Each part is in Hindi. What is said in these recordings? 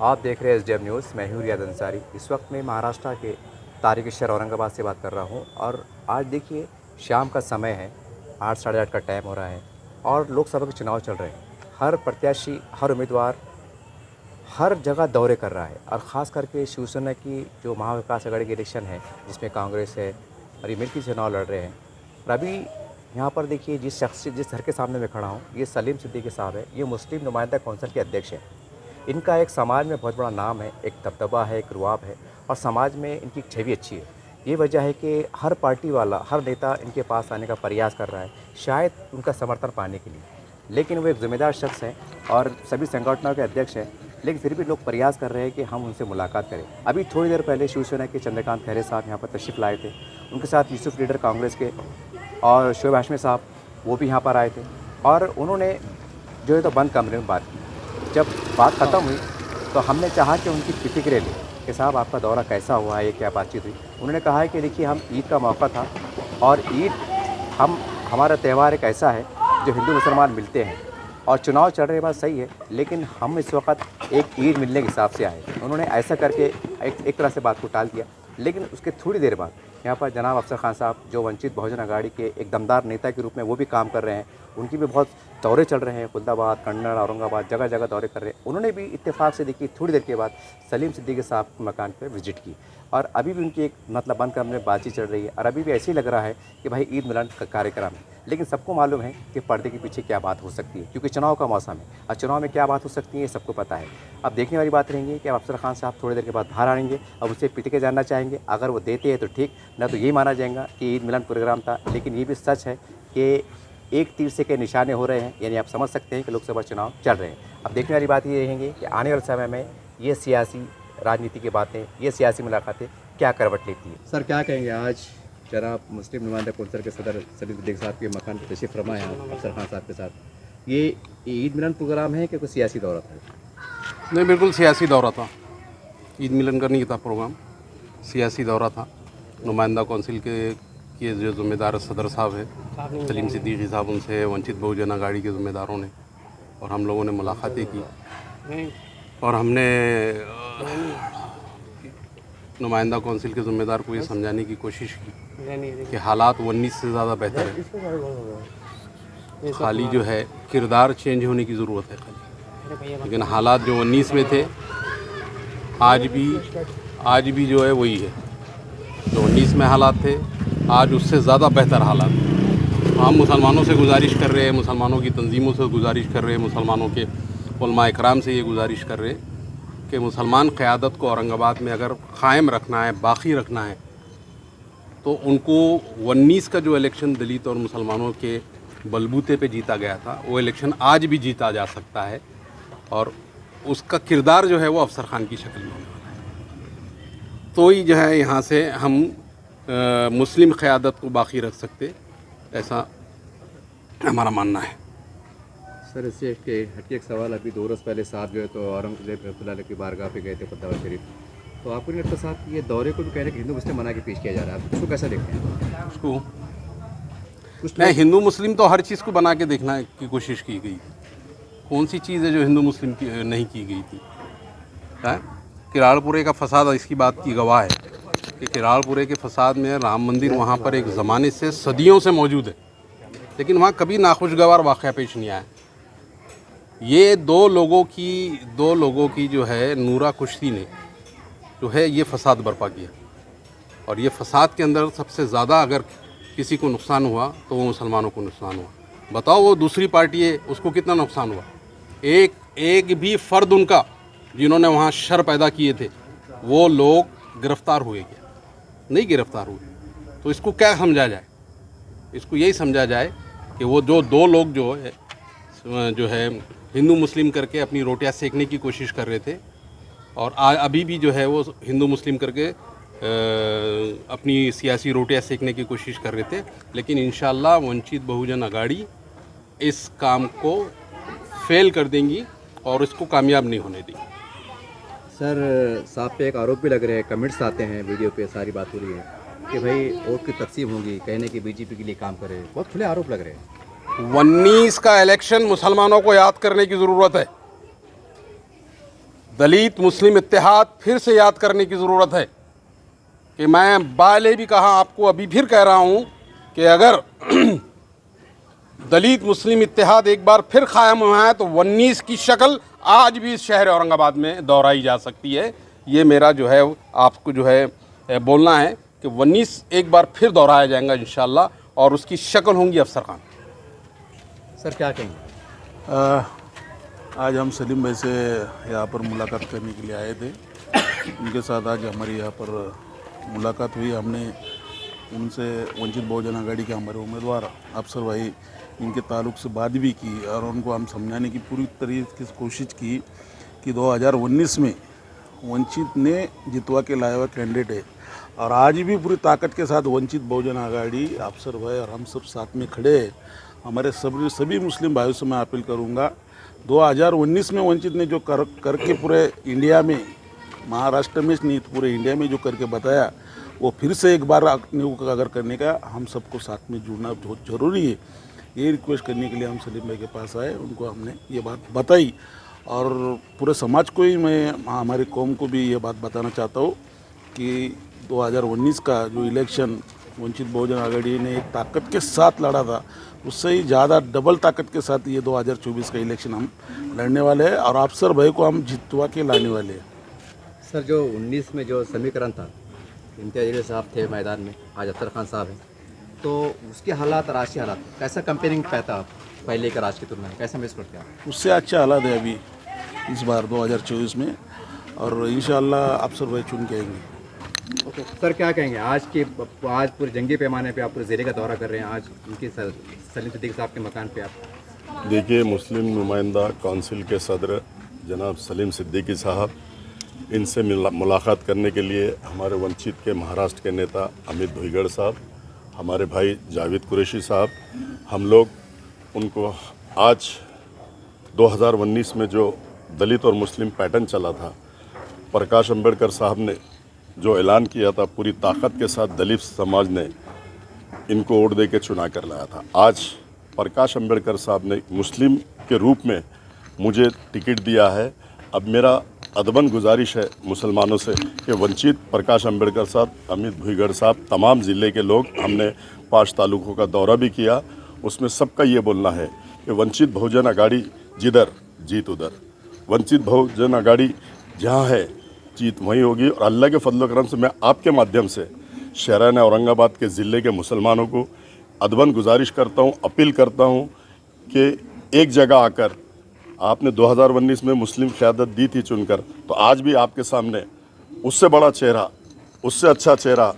आप देख रहे हैं SDM न्यूज़। मैं हूँ रियाद अंसारी। इस वक्त मैं महाराष्ट्र के तारिक शहर औरंगाबाद से बात कर रहा हूँ और आज देखिए शाम का समय है, 8 साढ़े 8 का टाइम हो रहा है और लोकसभा के चुनाव चल रहे हैं। हर प्रत्याशी, हर उम्मीदवार हर जगह दौरे कर रहा है और ख़ास करके शिवसेना की जो महाविकास आघाड़ी की इलेक्शन है, जिसमें कांग्रेस है और ये मिलकर चुनाव लड़ रहे हैं। और अभी यहाँ पर देखिए जिस घर के सामने मैं खड़ा हूँ, ये सलीम सिद्दीकी साहब है। ये मुस्लिम नुमाइंदा कौंसिल के अध्यक्ष हैं। इनका एक समाज में बहुत बड़ा नाम है, एक दबदबा है, एक रुआब है और समाज में इनकी छवि अच्छी है। ये वजह है कि हर पार्टी वाला, हर नेता इनके पास आने का प्रयास कर रहा है, शायद उनका समर्थन पाने के लिए। लेकिन वो एक ज़िम्मेदार शख्स हैं और सभी संगठनों के अध्यक्ष हैं, लेकिन फिर भी लोग प्रयास कर रहे हैं कि हम उनसे मुलाकात करें। अभी थोड़ी देर पहले शिवसेना के चंद्रकांत खैरे साहब यहाँ पर तशरीफ़ लाए थे। उनके साथ यूसुफ लीडर कांग्रेस के और शोएब हाशमी साहब, वो भी यहाँ पर आए थे और उन्होंने जो है तो बंद कमरे में बात की। जब बात ख़त्म हुई तो हमने चाहा कि उनकी प्रतिक्रिया लें कि साहब आपका दौरा कैसा हुआ है, ये क्या बातचीत हुई। उन्होंने कहा है कि देखिए हम ईद का मौका था और ईद हमारा त्यौहार एक ऐसा है जो हिंदू मुसलमान मिलते हैं और चुनाव चल रहे बात सही है, लेकिन हम इस वक्त एक ईद मिलने के हिसाब से आए। उन्होंने ऐसा करके एक तरह से बात को टाल दिया। लेकिन उसके थोड़ी देर बाद यहाँ पर जनाब अफसर खान साहब, जो वंचित बहुजन आघाड़ी के एक दमदार नेता के रूप में वो भी काम कर रहे हैं, उनकी भी बहुत दौरे चल रहे हैं, खुलदाबाद, कन्नड़, औरंगाबाद, जगह जगह दौरे कर रहे हैं। उन्होंने भी इत्तेफाक से देखिए थोड़ी देर के बाद सलीम सिद्दीकी साहब के मकान पर विजिट की और अभी भी उनकी एक मतलब बंद कमरे में बातचीत चल रही है और अभी भी ऐसे ही लग रहा है कि भाई ईद मिलन का कार्यक्रम है। लेकिन सबको मालूम है कि पर्दे के पीछे क्या बात हो सकती है, क्योंकि चुनाव का मौसम है और चुनाव में क्या बात हो सकती है सबको पता है। अब देखने वाली बात रहेंगी कि अब अफसर खान साहब थोड़ी देर के बाद बाहर आएंगे, अब उसे पिट के जानना चाहेंगे। अगर वो देते हैं तो ठीक, ना तो यही माना जाएगा कि ईद मिलन प्रोग्राम था। लेकिन ये भी सच है कि एक तीर से के निशाने हो रहे हैं, यानी आप समझ सकते हैं कि लोकसभा चुनाव चल रहे हैं। अब देखने वाली बात ये रहेंगी कि आने वाले समय में ये सियासी राजनीति की बातें, ये सियासी मुलाकातें क्या करवट लेती है। सर क्या कहेंगे, आज जनाब मुस्लिम नुमाइंदा कौंसिल के सदर सलीम सिद्दीकी साहब के मकान पर तशरीफ़ फरमा है अफसर खान साहब के साथ, ये ईद मिलन प्रोग्राम है कि कोई सियासी दौरा था? नहीं, बिल्कुल सियासी दौरा था। ईद मिलन का नहीं था प्रोग्राम, सियासी दौरा था। नुमाइंदा कौंसिल के जो ज़िम्मेदार सदर साहब हैं सलीम सिद्दीकी साहब, उनसे वंचित बहुजन आघाड़ी के ज़िम्मेदारों ने और हम लोगों ने मुलाकातें की और हमने नुमाइंदा कौंसिल के ज़िम्मेदार को ये समझाने की कोशिश की कि हालात 19 से ज़्यादा बेहतर है। खाली जो है किरदार चेंज होने की ज़रूरत है खाली, लेकिन हालात जो 19 में थे आज भी जो है वही है। जो 19 में हालात थे आज उससे ज़्यादा बेहतर हालात। हम मुसलमानों से गुजारिश कर रहे हैं, मुसलमानों की तंजीमों से गुजारिश कर रहे हैं, मुसलमानों के उलमा इकराम से ये गुजारिश कर रहे हैं कि मुसलमान क़यादत को औरंगाबाद में अगर क़ायम रखना है, बाकी रखना है, तो उनको 19 का जो इलेक्शन दलित और मुसलमानों के बलबूते पे जीता गया था, वो इलेक्शन आज भी जीता जा सकता है और उसका किरदार जो है वो अफसर खान की शक्ल में होने वाला है। तो ही जो है यहाँ से हम मुस्लिम क़यादत को बाकी रख सकते, ऐसा हमारा मानना है। सर इससे हटके एक सवाल, अभी 2 रोज़ पहले साहब जो है तो औरंगज़ेब रहमतुल्लाह अलैह की बारगाह पे गए थे खुलदाबाद शरीफ, तो आपको नहीं लगता साहब कि ये दौरे को भी कह रहे कि हिंदू मुस्लिम बना के पेश किया जा रहा है, आप उसको कैसा देखते हैं? उसको नहीं, हिंदू मुस्लिम तो हर चीज़ को बना के देखना की कोशिश की गई। कौन सी चीज़ है जो हिंदू मुस्लिम की नहीं की गई थी? किराड़पुरे का फसाद इसकी बात की गवाह है कि किराड़पुरे के फसाद में राम मंदिर वहाँ पर एक ज़माने से सदियों से मौजूद है, लेकिन वहाँ कभी नाखुशगवार वाक़या पेश नहीं आया। ये दो लोगों की जो है नूरा कुश्ती ने जो है ये फसाद बर्पा किया और ये फसाद के अंदर सबसे ज़्यादा अगर किसी को नुकसान हुआ तो वो मुसलमानों को नुकसान हुआ। बताओ वो दूसरी पार्टी है उसको कितना नुकसान हुआ? एक भी फ़र्द उनका जिन्होंने वहाँ शर पैदा किए थे वो लोग गिरफ़्तार हुए क्या? नहीं गिरफ़्तार हुए। तो इसको क्या समझा जाए? इसको यही समझा जाए कि वो जो 2 लोग जो है हिंदू मुस्लिम करके अपनी रोटियां सेकने की कोशिश कर रहे थे और अभी भी जो है वो हिंदू मुस्लिम करके अपनी सियासी रोटियां सेकने की कोशिश कर रहे थे, लेकिन इंशाअल्लाह वंचित बहुजन आघाड़ी इस काम को फेल कर देंगी और इसको कामयाब नहीं होने देंगी। सर साहब पे एक आरोप भी लग रहे हैं, कमेंट्स आते हैं वीडियो पे, सारी बात हो रही है कि भाई वोट की तकसीम होगी, कहने की बीजेपी के लिए काम करे, बहुत खुले आरोप लग रहे हैं। 19 का इलेक्शन मुसलमानों को याद करने की ज़रूरत है। दलित मुस्लिम इत्तेहाद फिर से याद करने की ज़रूरत है कि मैं पहले भी कहा, आपको अभी फिर कह रहा हूँ कि अगर दलित मुस्लिम इत्तेहाद एक बार फिर कायम हुआ है तो 19 की शक्ल आज भी इस शहर औरंगाबाद में दोहराई जा सकती है। ये मेरा जो है आपको जो है बोलना है कि 19 एक बार फिर दोहराया जाएगा इंशाल्लाह, और उसकी शक्ल होंगी अफसर खान। सर क्या कहेंगे? आज हम सलीम भाई से यहाँ पर मुलाकात करने के लिए आए थे। उनके साथ आज हमारी यहाँ पर मुलाकात हुई। हमने उनसे वंचित बहुजन आघाड़ी के हमारे उम्मीदवार अफसर भाई इनके ताल्लुक से बात भी की और उनको हम समझाने की पूरी तरीके से कोशिश की कि 2019 में वंचित ने जितवा के लाया हुआ कैंडिडेट है और आज भी पूरी ताकत के साथ वंचित बहुजन आघाड़ी अफसर भाई और हम सब साथ में खड़े हैं। हमारे सभी मुस्लिम भाइयों से मैं अपील करूँगा, 2019 में वंचित ने जो करके पूरे इंडिया में, महाराष्ट्र में नहीं पूरे इंडिया में जो करके बताया, वो फिर से एक बार अगर करने का हम सबको साथ में जुड़ना बहुत ज़रूरी है। ये रिक्वेस्ट करने के लिए हम सलीम भाई के पास आए, उनको हमने ये बात बताई और पूरे समाज को ही, मैं हमारी कौम को भी ये बात बताना चाहता हूँ कि 2019 का जो इलेक्शन वंचित बहुजन आघाड़ी ने एक ताकत के साथ लड़ा था, उससे ही ज़्यादा डबल ताकत के साथ ये 2024 का इलेक्शन हम लड़ने वाले हैं और अफसर भाई को हम जितवा के लाने वाले हैं। सर जो 19 में जो समीकरण था, इम्तियाज़ जलील साहब थे मैदान में, आज अफसर खान साहब हैं, तो उसके हालात, राष्ट्रीय हालात कैसा कंपेयरिंग पाता आप पहले के राज की तुलना में, कैसा महसूस करते हैं आप? उससे अच्छा हालात है अभी इस बार 2024 में और इंशाअल्लाह अफसर भाई चुन के आएंगे। ओके सर, क्या कहेंगे आज पूरे जंगी पैमाने पे आप पूरे ज़िले का दौरा कर रहे हैं, आज उनके सलीम सिद्दीकी साहब के मकान पे आप? देखिए, मुस्लिम नुमाइंदा काउंसिल के सदर जनाब सलीम सिद्दीकी साहब, इनसे मुलाकात करने के लिए हमारे वंचित के महाराष्ट्र के नेता अमित भुईगढ़ साहब, हमारे भाई जावेद कुरैशी साहब, हम लोग उनको आज 2019 में जो दलित और मुस्लिम पैटर्न चला था, प्रकाश अंबेडकर साहब ने जो ऐलान किया था, पूरी ताकत के साथ दलित समाज ने इनको वोट दे के चुना कर लाया था। आज प्रकाश अंबेडकर साहब ने मुस्लिम के रूप में मुझे टिकट दिया है। अब मेरा अदबन गुजारिश है मुसलमानों से कि वंचित प्रकाश अंबेडकर साहब, अमित भुईगढ़ साहब, तमाम ज़िले के लोग, हमने 5 तालुकों का दौरा भी किया, उसमें सबका ये बोलना है कि वंचित बहुजन आघाड़ी जिधर जीत उधर, वंचित बहुजन आघाड़ी जहाँ है जीत वहीं होगी। और अल्लाह के फजल करम से मैं आपके माध्यम से शहरान औरंगाबाद के ज़िले के मुसलमानों को अदबन गुजारिश करता हूँ, अपील करता हूँ कि एक जगह आकर, आपने 2019 में मुस्लिम क़यादत दी थी चुनकर, तो आज भी आपके सामने उससे बड़ा चेहरा, उससे अच्छा चेहरा,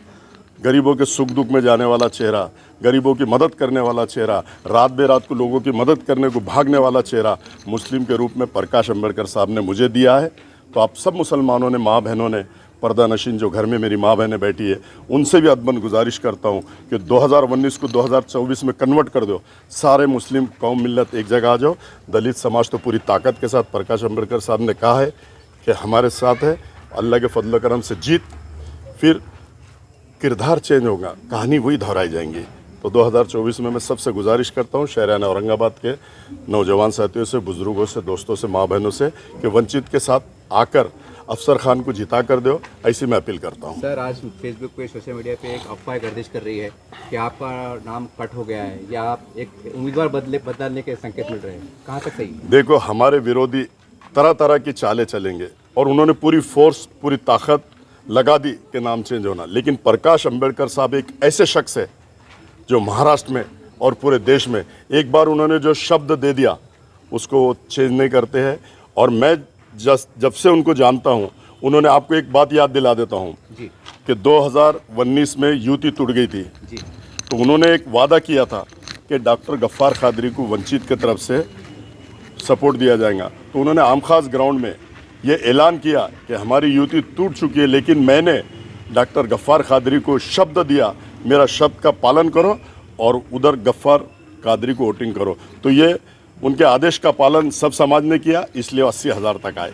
गरीबों के सुख दुख में जाने वाला चेहरा, गरीबों की मदद करने वाला चेहरा, रात बेरात को लोगों की मदद करने को भागने वाला चेहरा मुस्लिम के रूप में प्रकाश अंबेडकर साहब ने मुझे दिया है। तो आप सब मुसलमानों ने, माँ बहनों ने, पर्दा नशीन जो घर में मेरी माँ बहनें बैठी है, उनसे भी अदबन गुजारिश करता हूँ कि 2019 को 2024 में कन्वर्ट कर दो, सारे मुस्लिम कौम मिल्लत एक जगह आ जाओ। दलित समाज तो पूरी ताकत के साथ, प्रकाश अंबेडकर साहब ने कहा है कि हमारे साथ है, अल्लाह के फजल करम से जीत, फिर किरदार चेंज होगा, कहानी वही दोहराई जाएंगी। तो 2024 में मैं सबसे गुजारिश करता हूँ, शहरान औरंगाबाद के नौजवान साथियों से, बुज़ुर्गों से, दोस्तों से, माँ बहनों से, कि वंचित के साथ आकर अफसर खान को जिता कर दो, ऐसी मैं अपील करता हूँ। सर आज फेसबुक पे, सोशल मीडिया पे एक अफवाह गर्दिश कर रही है कि आपका नाम कट हो गया है या आप एक उम्मीदवार बदलने के संकेत मिल रहे हैं, कहाँ तक सही? देखो, हमारे विरोधी तरह तरह की चालें चलेंगे और उन्होंने पूरी फोर्स, पूरी ताकत लगा दी कि नाम चेंज होना, लेकिन प्रकाश अंबेडकर साहब एक ऐसे शख्स है जो महाराष्ट्र में और पूरे देश में एक बार उन्होंने जो शब्द दे दिया उसको वो चेंज नहीं करते हैं। और मैं जब से उनको जानता हूं, उन्होंने, आपको एक बात याद दिला देता हूं कि 2019 में युति टूट गई थी जी। तो उन्होंने एक वादा किया था कि डॉक्टर गफ्फार कादरी को वंचित की तरफ से सपोर्ट दिया जाएगा। तो उन्होंने आमखास ग्राउंड में ये ऐलान किया कि हमारी युति टूट चुकी है, लेकिन मैंने डॉक्टर गफ्फार कादरी को शब्द दिया, मेरा शब्द का पालन करो और उधर गफ्फार कादरी को वोटिंग करो। तो ये उनके आदेश का पालन सब समाज ने किया, इसलिए 80,000 तक आए,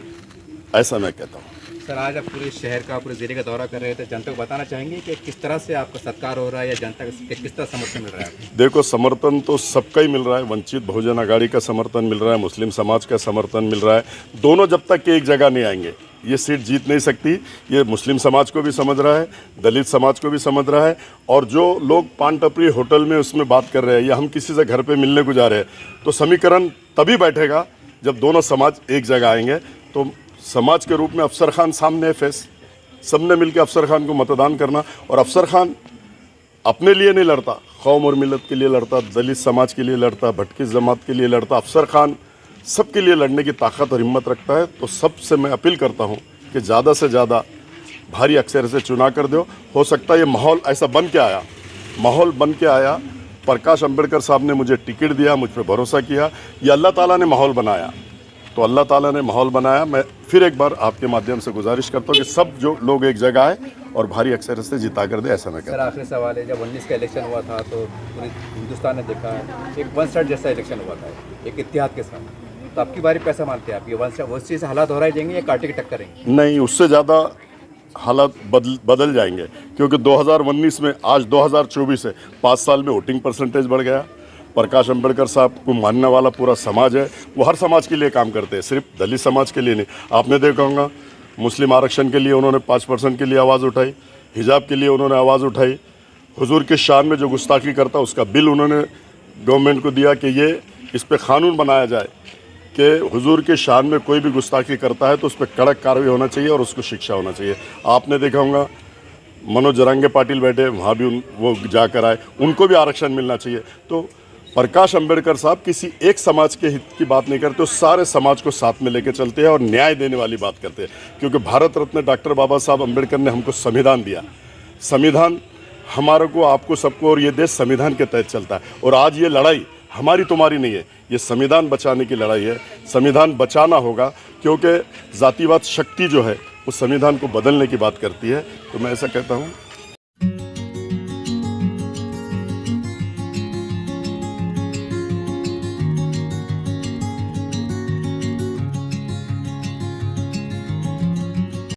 ऐसा मैं कहता हूँ। सर आज आप पूरे शहर का पूरे ज़िले का दौरा कर रहे थे, जनता को बताना चाहेंगे कि किस तरह से आपका सत्कार हो रहा है या जनता का किस तरह समर्थन मिल रहा है? देखो, समर्थन तो सबका ही मिल रहा है। वंचित बहुजन आघाड़ी का समर्थन मिल रहा है, मुस्लिम समाज का समर्थन मिल रहा है। दोनों जब तक के एक जगह नहीं आएंगे ये सीट जीत नहीं सकती। ये मुस्लिम समाज को भी समझ रहा है, दलित समाज को भी समझ रहा है। और जो लोग पान टपरी होटल में उसमें बात कर रहे हैं या हम किसी से घर पे मिलने को जा रहे हैं, तो समीकरण तभी बैठेगा जब दोनों समाज एक जगह आएंगे। तो समाज के रूप में अफसर खान सामने है फेस, सबने मिलकर अफसर खान को मतदान करना। और अफसर खान अपने लिए नहीं लड़ता, कौम और मिलत के लिए लड़ता, दलित समाज के लिए लड़ता, भटकी जमात के लिए लड़ता। अफसर खान सबके लिए लड़ने की ताकत और हिम्मत रखता है। तो सबसे मैं अपील करता हूं कि ज़्यादा से ज़्यादा भारी अक्षर से चुनाव कर दो। हो सकता है ये माहौल ऐसा बन के आया, माहौल बन के आया। प्रकाश अंबेडकर साहब ने मुझे टिकट दिया, मुझ पर भरोसा किया, ये अल्लाह ताला ने माहौल बनाया। तो अल्लाह ताला ने माहौल बनाया। मैं फिर एक बार आपके माध्यम से गुजारिश करता हूँ कि सब जो लोग एक जगह आए और भारी अक्षर से जिता कर दे, ऐसा मैं सर कहता हूँ। आखिरी सवाल है, जब 19 का इलेक्शन हुआ था तो पूरे हिंदुस्तान ने देखा एक वन साइड जैसा इलेक्शन हुआ था, एक इत्तेहाद के साथ। तो आपकी बारी कैसा मानते हैं आप, ये वन साइड उस चीज़ से हालात दोहराए जाएंगे या कांटे की टक्कर रहेंगे? नहीं, उससे ज़्यादा हालात बदल जाएंगे, क्योंकि 2019 में आज 2024 है, 5 साल में वोटिंग परसेंटेज बढ़ गया। प्रकाश अंबेडकर साहब को मानने वाला पूरा समाज है, वो हर समाज के लिए काम करते हैं, सिर्फ दलित समाज के लिए नहीं। आपने देखा होगा मुस्लिम आरक्षण के लिए उन्होंने 5% के लिए आवाज़ उठाई, हिजाब के लिए उन्होंने आवाज़ उठाई, हुजूर के शान में जो गुस्ताखी करता उसका बिल उन्होंने गवर्नमेंट को दिया कि ये इस पर कानून बनाया जाए कि हुजूर के शान में कोई भी गुस्ताखी करता है तो उस पर कड़क कार्रवाई होना चाहिए और उसको शिक्षा होना चाहिए। आपने देखा होगा मनोज जरांगे पाटिल बैठे, वहाँ भी वो जाकर आए, उनको भी आरक्षण मिलना चाहिए। तो प्रकाश अंबेडकर साहब किसी एक समाज के हित की बात नहीं करते, वो सारे समाज को साथ में लेकर चलते हैं और न्याय देने वाली बात करते हैं। क्योंकि भारत रत्न डॉक्टर बाबा साहब अंबेडकर ने हमको संविधान दिया, संविधान हमारे को, आपको, सबको, और ये देश संविधान के तहत चलता है। और आज ये लड़ाई हमारी तुम्हारी नहीं है, ये संविधान बचाने की लड़ाई है। संविधान बचाना होगा, क्योंकि जातिवाद शक्ति जो है वो संविधान को बदलने की बात करती है। तो मैं ऐसा कहता हूँ